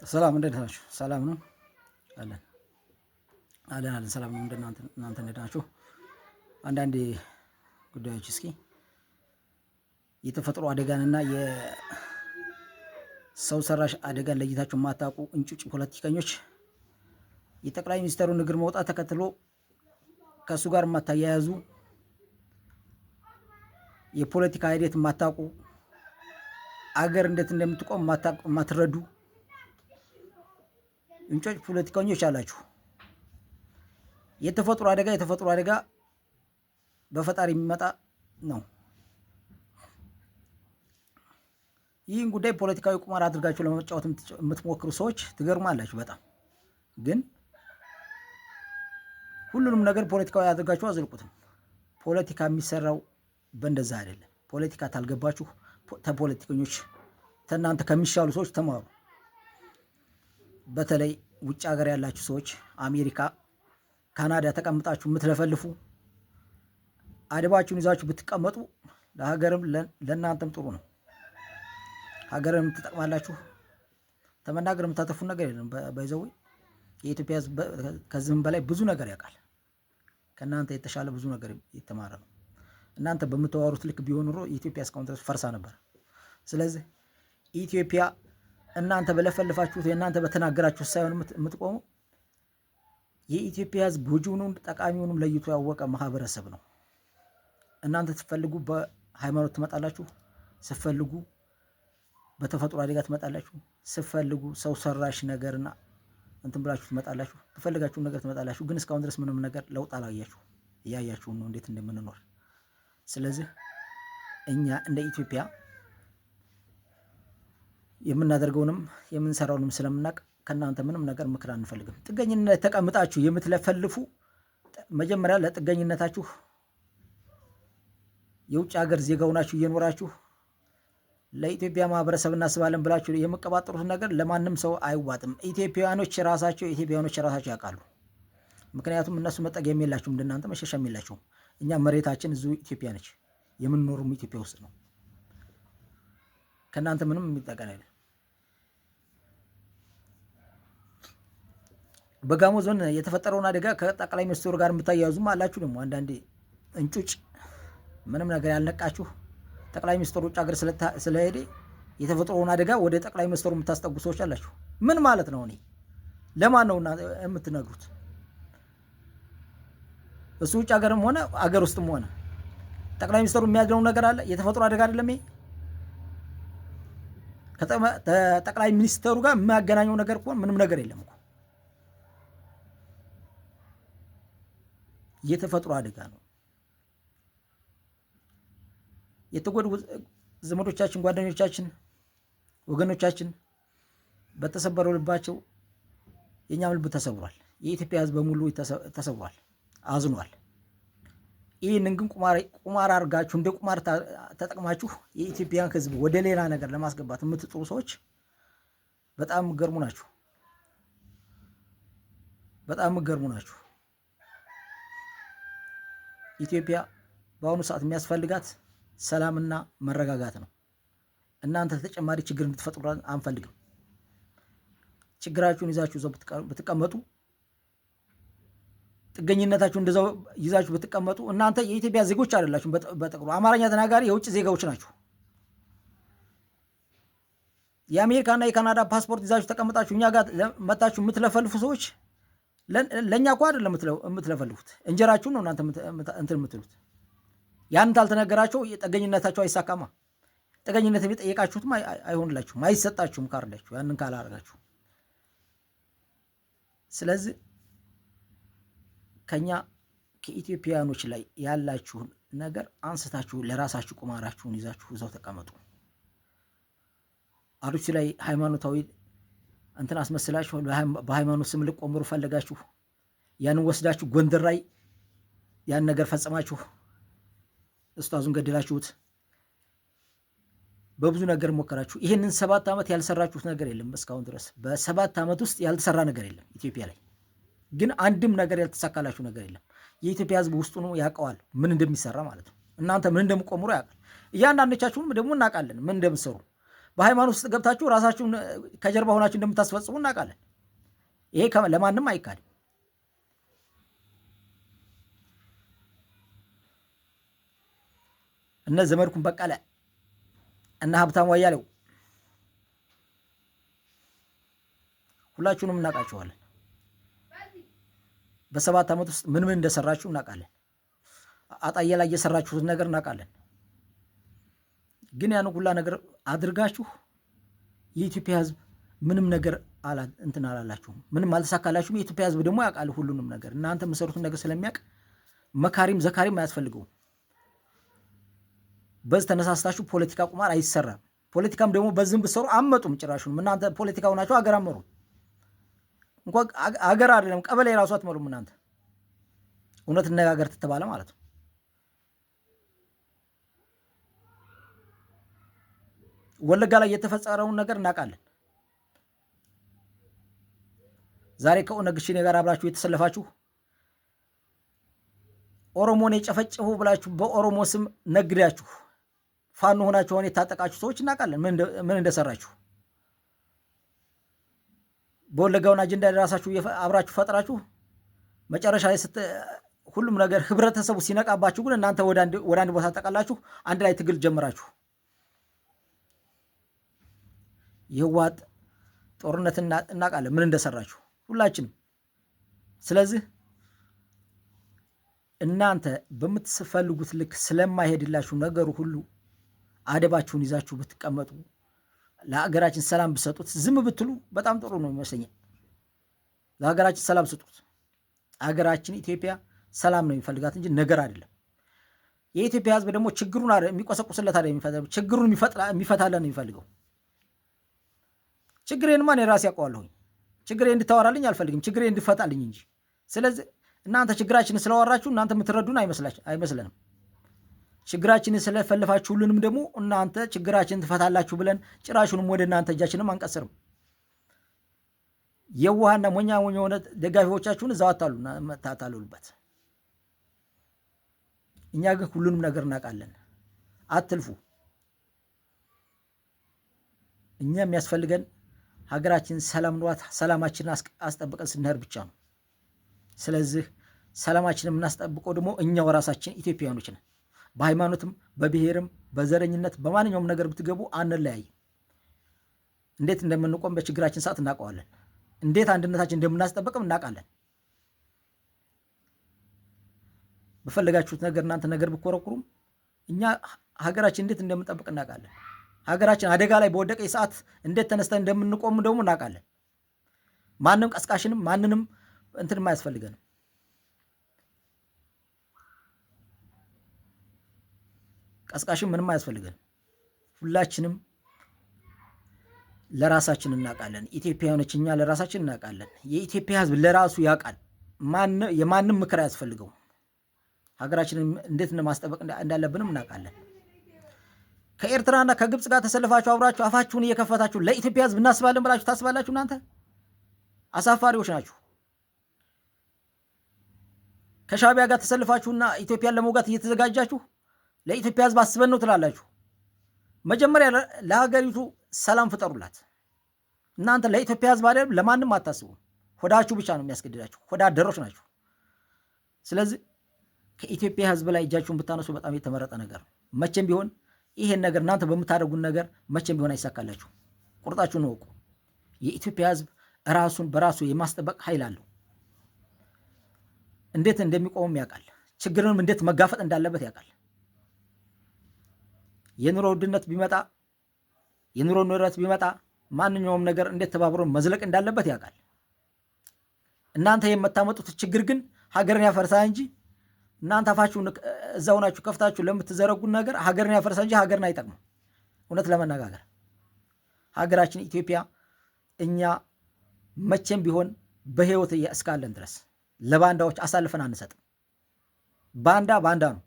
ሰላም እንዴት ናችሁ? ሰላም ነው አለን አለን ሰላም ነው። እናንተ እንዴት ናችሁ? አንዳንድ ጉዳዮች እስኪ የተፈጥሮ አደጋንና የሰው ሰራሽ አደጋን ለይታችሁ የማታውቁ እንጭጭ ፖለቲከኞች የጠቅላይ ሚኒስትሩን እግር መውጣት ተከትሎ ከእሱ ጋር የማታያያዙ የፖለቲካ ሂደት የማታውቁ አገር እንዴት እንደምትቆም የማትረዱ እንጭጭ ፖለቲከኞች አላችሁ። የተፈጥሮ አደጋ በፈጣሪ የሚመጣ ነው። ይህን ጉዳይ ፖለቲካዊ ቁማር አድርጋችሁ ለመጫወት የምትሞክሩ ሰዎች ትገርማላችሁ በጣም። ግን ሁሉንም ነገር ፖለቲካዊ አድርጋችሁ አዘልቁትም። ፖለቲካ የሚሰራው በእንደዛ አይደለም። ፖለቲካ ታልገባችሁ ተፖለቲከኞች ተናንተ ከሚሻሉ ሰዎች ተማሩ። በተለይ ውጭ ሀገር ያላችሁ ሰዎች አሜሪካ፣ ካናዳ ተቀምጣችሁ የምትለፈልፉ አድባችሁን ይዛችሁ ብትቀመጡ ለሀገርም ለእናንተም ጥሩ ነው። ሀገርም ትጠቅማላችሁ። ተመናገር የምታተፉ ነገር የለም። ባይዘው የኢትዮጵያ ሕዝብ ከዚህም በላይ ብዙ ነገር ያውቃል። ከእናንተ የተሻለ ብዙ ነገር የተማረ ነው። እናንተ በምትዋሩት ልክ ቢሆን ኑሮ ኢትዮጵያ እስካሁን ድረስ ፈርሳ ነበር። ስለዚህ ኢትዮጵያ እናንተ በለፈልፋችሁት የእናንተ በተናገራችሁት ሳይሆን የምትቆሙ የኢትዮጵያ ሕዝብ ጎጂውንም ጠቃሚውንም ለይቶ ያወቀ ማህበረሰብ ነው። እናንተ ስትፈልጉ በሃይማኖት ትመጣላችሁ፣ ስትፈልጉ በተፈጥሮ አደጋ ትመጣላችሁ፣ ስትፈልጉ ሰው ሰራሽ ነገርና እንትን ብላችሁ ትመጣላችሁ፣ ትፈልጋችሁን ነገር ትመጣላችሁ። ግን እስካሁን ድረስ ምንም ነገር ለውጥ አላያችሁ። እያያችሁን ነው እንዴት እንደምንኖር። ስለዚህ እኛ እንደ ኢትዮጵያ የምናደርገውንም የምንሰራውንም ስለምናውቅ ከእናንተ ምንም ነገር ምክር አንፈልግም። ጥገኝነት ተቀምጣችሁ የምትለፈልፉ መጀመሪያ ለጥገኝነታችሁ የውጭ ሀገር ዜጋ ሆናችሁ እየኖራችሁ ለኢትዮጵያ ማህበረሰብ እናስባለን ብላችሁ የምቀባጥሩት ነገር ለማንም ሰው አይዋጥም። ኢትዮጵያውያኖች ራሳቸው ያውቃሉ። ምክንያቱም እነሱ መጠጊያም የላችሁም፣ እንደናንተ መሸሻም የላችሁም። እኛ መሬታችን እዚሁ ኢትዮጵያ ነች፣ የምንኖሩም ኢትዮጵያ ውስጥ ነው። ከእናንተ ምንም የሚጠቀም አይደለም። በጋሞ ዞን የተፈጠረውን አደጋ ከጠቅላይ ሚኒስትሩ ጋር የምታያዙም አላችሁ። ደግሞ አንዳንዴ እንጩጭ ምንም ነገር ያልነቃችሁ ጠቅላይ ሚኒስትሩ ውጭ ሀገር ስለሄደ የተፈጠረውን አደጋ ወደ ጠቅላይ ሚኒስትሩ የምታስጠጉ ሰዎች አላችሁ። ምን ማለት ነው? እኔ ለማን ነው የምትነግሩት? እሱ ውጭ ሀገርም ሆነ አገር ውስጥም ሆነ ጠቅላይ ሚኒስትሩ የሚያድነው ነገር አለ። የተፈጥሮ አደጋ አይደለም ይሄ። ከጠቅላይ ሚኒስትሩ ጋር የሚያገናኘው ነገር እኮ ምንም ነገር የለም እኮ። የተፈጥሮ አደጋ ነው። የተጎዱ ዘመዶቻችን፣ ጓደኞቻችን፣ ወገኖቻችን በተሰበረው ልባቸው የኛም ልብ ተሰብሯል። የኢትዮጵያ ሕዝብ በሙሉ ተሰብሯል፣ አዝኗል። ይህንን ግን ቁማር አድርጋችሁ እንደ ቁማር ተጠቅማችሁ የኢትዮጵያን ሕዝብ ወደ ሌላ ነገር ለማስገባት የምትጥሩ ሰዎች በጣም ገርሙ ናችሁ። በጣም ገርሙ ናችሁ። ኢትዮጵያ በአሁኑ ሰዓት የሚያስፈልጋት ሰላምና መረጋጋት ነው። እናንተ ተጨማሪ ችግር እንድትፈጥሩ አንፈልግም። ችግራችሁን ይዛችሁ እዛው ብትቀመጡ፣ ጥገኝነታችሁ እንደዛው ይዛችሁ ብትቀመጡ፣ እናንተ የኢትዮጵያ ዜጎች አይደላችሁም። በጥቅሉ አማርኛ ተናጋሪ የውጭ ዜጋዎች ናችሁ። የአሜሪካና የካናዳ ፓስፖርት ይዛችሁ ተቀምጣችሁ እኛ ጋር መታችሁ የምትለፈልፉ ሰዎች ለእኛ እኮ አይደለም የምትለፈልፉት፣ እንጀራችሁን ነው እናንተ እንትን የምትሉት። ያንን ታልተነገራቸው ጥገኝነታችሁ አይሳካማ። ጥገኝነት የሚጠየቃችሁትም አይሆንላችሁም፣ አይሰጣችሁም ካርዳችሁ ያንን ካላረጋችሁ። ስለዚህ ከኛ ከኢትዮጵያውያኖች ላይ ያላችሁን ነገር አንስታችሁ ለራሳችሁ ቁማራችሁን ይዛችሁ እዛው ተቀመጡ። አሩሲ ላይ ሃይማኖታዊ እንትን አስመስላችሁ በሃይማኖት ስም ልቆምሩ ፈለጋችሁ። ያንን ወስዳችሁ ጎንደር ላይ ያን ነገር ፈጽማችሁ እስታዙን ገደላችሁት። በብዙ ነገር ሞከራችሁ። ይህንን 7 ዓመት ያልሰራችሁት ነገር የለም እስካሁን ድረስ። በ7 ዓመት ውስጥ ያልተሰራ ነገር የለም ኢትዮጵያ ላይ። ግን አንድም ነገር ያልተሳካላችሁ ነገር የለም። የኢትዮጵያ ሕዝብ ውስጡ ነው ያውቀዋል ምን እንደሚሰራ ማለት ነው። እናንተ ምን እንደምቆምሩ ያውቃል። እያንዳንዶቻችሁም ደግሞ እናውቃለን ምን እንደምትሰሩ። በሃይማኖት ውስጥ ገብታችሁ ራሳችሁን ከጀርባ ሆናችሁ እንደምታስፈጽሙ እናውቃለን። ይሄ ለማንም አይካድም። እነ ዘመድኩን በቀለ እና ሀብታሙ አያሌው ሁላችሁንም እናውቃችኋለን። በ7 ዓመት ውስጥ ምን እንደሰራችሁ እናውቃለን። አጣዬ ላይ የሰራችሁት ነገር እናውቃለን። ግን ያን ሁላ ነገር አድርጋችሁ የኢትዮጵያ ሕዝብ ምንም ነገር እንትን አላላችሁም፣ ምንም አልተሳካላችሁም። የኢትዮጵያ ሕዝብ ደግሞ ያውቃል ሁሉንም ነገር። እናንተ የምሰሩትን ነገር ስለሚያውቅ መካሪም ዘካሪም አያስፈልገውም። በዚህ ተነሳስታችሁ ፖለቲካ ቁማር አይሰራም። ፖለቲካም ደግሞ በዝም ብትሰሩ አመጡም። ጭራሹን እናንተ ፖለቲካ ሆናችሁ አገር አመሩ። እንኳን አገር አይደለም ቀበሌ ራሱ አትመሩም እናንተ። እውነት እነጋገር ትተባለ ማለት ነው። ወለጋ ላይ የተፈጸመውን ነገር እናውቃለን። ዛሬ ከኦነግ ሸኔ ጋር አብራችሁ የተሰለፋችሁ ኦሮሞን የጨፈጨፉ ብላችሁ በኦሮሞ ስም ነግዳችሁ ፋኖ ሆናችሁ ሆነ የታጠቃችሁ ሰዎች እናውቃለን ምን እንደሰራችሁ። በወለጋውን አጀንዳ ራሳችሁ አብራችሁ ፈጥራችሁ መጨረሻ ላይ ሁሉም ነገር ህብረተሰቡ ሲነቃባችሁ ግን እናንተ ወደ አንድ ቦታ ተጠቃላችሁ፣ አንድ ላይ ትግል ጀምራችሁ የህወሓት ጦርነት እናውቃለን ምን እንደሰራችሁ ሁላችንም። ስለዚህ እናንተ በምትፈልጉት ልክ ስለማይሄድላችሁ ነገሩ ሁሉ አደባችሁን ይዛችሁ ብትቀመጡ፣ ለሀገራችን ሰላም ብሰጡት፣ ዝም ብትሉ በጣም ጥሩ ነው ይመስለኛል። ለሀገራችን ሰላም ስጡት። ሀገራችን ኢትዮጵያ ሰላም ነው የሚፈልጋት እንጂ ነገር አይደለም። የኢትዮጵያ ህዝብ ደግሞ ችግሩን የሚቆሰቁስለት አይደለም የሚፈልገው፣ ችግሩን የሚፈታለን ነው የሚፈልገው። ችግሬንማ እኔ ራሴ ያውቀዋለሁኝ። ችግሬ እንድታወራልኝ አልፈልግም፣ ችግሬ እንድፈታልኝ እንጂ። ስለዚህ እናንተ ችግራችንን ስለወራችሁ እናንተ የምትረዱን አይመስለንም። ችግራችንን ስለፈለፋችሁ ሁሉንም ደግሞ እናንተ ችግራችንን ትፈታላችሁ ብለን ጭራሹንም ወደ እናንተ እጃችንም አንቀስርም። የዋህና ሞኛ የሆነ ደጋፊዎቻችሁን እዛው ታታሉበት። እኛ ግን ሁሉንም ነገር እናውቃለን። አትልፉ። እኛ የሚያስፈልገን ሀገራችን ሰላም ኗት፣ ሰላማችንን አስጠብቀን ስንሄድ ብቻ ነው። ስለዚህ ሰላማችንን የምናስጠብቀው ደግሞ እኛው ራሳችን ኢትዮጵያውያኖች ነን። በሃይማኖትም በብሔርም በዘረኝነት በማንኛውም ነገር ብትገቡ አንለያይም። እንዴት እንደምንቆም በችግራችን ሰዓት እናውቀዋለን። እንዴት አንድነታችን እንደምናስጠብቅም እናውቃለን። በፈለጋችሁት ነገር እናንተ ነገር ብትኮረኩሩም እኛ ሀገራችን እንዴት እንደምንጠብቅ እናውቃለን። ሀገራችን አደጋ ላይ በወደቀ ሰዓት እንዴት ተነስተን እንደምንቆም ደግሞ እናውቃለን። ማንም ቀስቃሽንም ማንንም እንትንም አያስፈልገንም። ቀስቃሽም ምንም አያስፈልገንም። ሁላችንም ለራሳችን እናውቃለን። ኢትዮጵያውያኖች እኛ ለራሳችን እናውቃለን። የኢትዮጵያ ሕዝብ ለራሱ ያውቃል። የማንም ምክር አያስፈልገው። ሀገራችንን እንዴት ማስጠበቅ እንዳለብንም እናውቃለን። ከኤርትራና ከግብፅ ጋር ተሰልፋችሁ አብራችሁ አፋችሁን እየከፈታችሁ ለኢትዮጵያ ሕዝብ እናስባለን ብላችሁ ታስባላችሁ። እናንተ አሳፋሪዎች ናችሁ። ከሻዕቢያ ጋር ተሰልፋችሁና ኢትዮጵያን ለመውጋት እየተዘጋጃችሁ ለኢትዮጵያ ሕዝብ አስበን ነው ትላላችሁ። መጀመሪያ ለሀገሪቱ ሰላም ፍጠሩላት። እናንተ ለኢትዮጵያ ሕዝብ አይደለም ለማንም አታስቡ። ሆዳችሁ ብቻ ነው የሚያስገድዳችሁ። ሆዳደሮች ናችሁ። ስለዚህ ከኢትዮጵያ ሕዝብ ላይ እጃችሁን ብታነሱ በጣም የተመረጠ ነገር ነው። መቼም ቢሆን ይሄን ነገር እናንተ በምታደርጉን ነገር መቼም ቢሆን አይሳካላችሁ። ቁርጣችሁን እወቁ። የኢትዮጵያ ሕዝብ ራሱን በራሱ የማስጠበቅ ኃይል አለው። እንዴት እንደሚቆም ያውቃል። ችግርንም እንዴት መጋፈጥ እንዳለበት ያውቃል። የኑሮ ውድነት ቢመጣ የኑሮ ንረት ቢመጣ ማንኛውም ነገር እንዴት ተባብሮ መዝለቅ እንዳለበት ያውቃል። እናንተ የምታመጡት ችግር ግን ሀገርን ያፈርሳል እንጂ እናንተ አፋችሁን እዛው ናችሁ ከፍታችሁ ለምትዘረጉን ነገር ሀገርን ያፈርሳል እንጂ ሀገርን አይጠቅምም። እውነት ለመነጋገር ሀገራችን ኢትዮጵያ እኛ መቼም ቢሆን በህይወት እስካለን ድረስ ለባንዳዎች አሳልፈን አንሰጥም። ባንዳ ነው።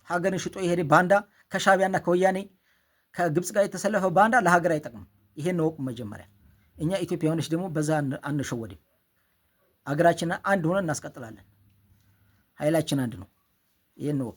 ሀገርን ሽጦ የሄደ ባንዳ ከሻዕቢያና ከወያኔ ከግብፅ ጋር የተሰለፈ ባንዳ ለሀገር አይጠቅምም። ይሄን ነው መጀመሪያ። እኛ ኢትዮጵያውያኖች ደግሞ በዛ አንሸወድም። ሀገራችንን አንድ ሆነን እናስቀጥላለን። ኃይላችን አንድ ነው። ይሄን ነው።